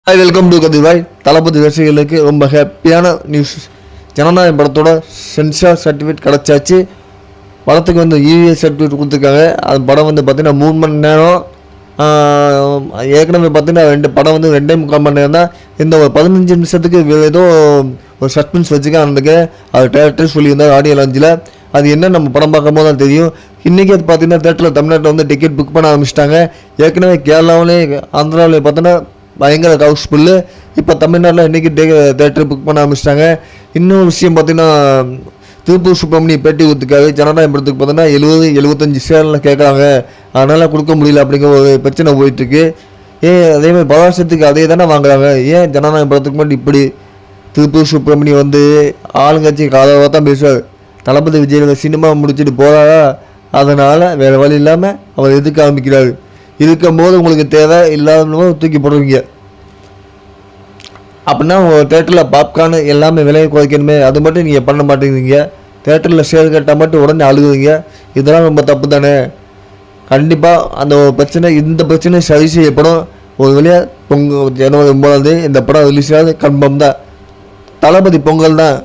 Hi, welcome to Kathirvai. தளபதி ரசிகர்களுக்கு ரொம்ப ஹாப்பியான நியூஸ். ஜனநாயகம் படத்தோட சென்சார் சர்டிஃபிகேட் கிடச்சாச்சு. படத்துக்கு வந்து யூஏ சர்டிஃபிகேட் கொடுத்துருக்காங்க. அந்த படம் வந்து பார்த்திங்கன்னா 3 மணி நேரம். ஏற்கனவே பார்த்திங்கன்னா 2 படம் வந்து 2.25 மணி நேரம் தான். இந்த ஒரு 15 நிமிஷத்துக்கு ஏதோ ஒரு சஸ்பென்ஸ் வச்சுக்கான்னு அது டேரக்டர் சொல்லியிருந்தார் ஆடியோ லாஞ்சில். அது என்ன நம்ம படம் பார்க்கும் போது தான் தெரியும். இன்றைக்கி அது பார்த்திங்கன்னா தேட்டரில் தமிழ்நாட்டில் வந்து டிக்கெட் புக் பண்ண ஆரம்பிச்சிட்டாங்க. ஏற்கனவே கேரளாவிலே ஆந்திராவிலே பார்த்தோன்னா பயங்கர ஹவுஸ்ஃபுல்லு. இப்போ தமிழ்நாட்டில் இன்றைக்கி தேட்டர் புக் பண்ண ஆரம்பிச்சிட்டாங்க. இன்னொரு விஷயம் பார்த்தீங்கன்னா, திருப்பூர் சுப்பிரமணியம் பேட்டி கொடுத்துருக்காரு. ஜனநாயகம் படத்துக்கு பார்த்தோன்னா 70-75 சேனலில் கேட்குறாங்க, அதனால் கொடுக்க முடியல அப்படிங்கிற ஒரு பிரச்சனை போயிட்டுருக்கு. அதேமாதிரி பலவசத்துக்கு அதே தானே வாங்குறாங்க. ஏன் ஜனநாயகம் படத்துக்கு முன்னாடி இப்படி திருப்பூர் சுப்பிரமணியம் வந்து ஆளுங்கட்சி காலமாக தான் பேசுவார். தளபதி விஜய் சினிமா முடிச்சுட்டு போகிறாரா, அதனால் வேறு வழி இல்லாமல் அவர் எதுக்க ஆரம்பிக்கிறாரு. இருக்கும்போது உங்களுக்கு தேவை இல்லாத தூக்கி போடுவீங்க. அப்படின்னா உங்கள் தேட்டரில் பாப்கார்னு எல்லாமே விலையை குறைக்கணுமே, அது மட்டும் நீங்கள் பண்ண மாட்டேங்கிறீங்க. தேட்டரில் ஷேர் கட்டால் மட்டும் உடனே அழுகுறீங்க. இதெல்லாம் ரொம்ப தப்பு தானே. கண்டிப்பாக அந்த பிரச்சனை, இந்த பிரச்சனை சரி செய்யப்படும். ஒரு வழியாக ஜனவரி 9 இந்த படம் ரிலீஸ் ஆகுது கன்ஃபார்ம் தான். தளபதி பொங்கல் தான்.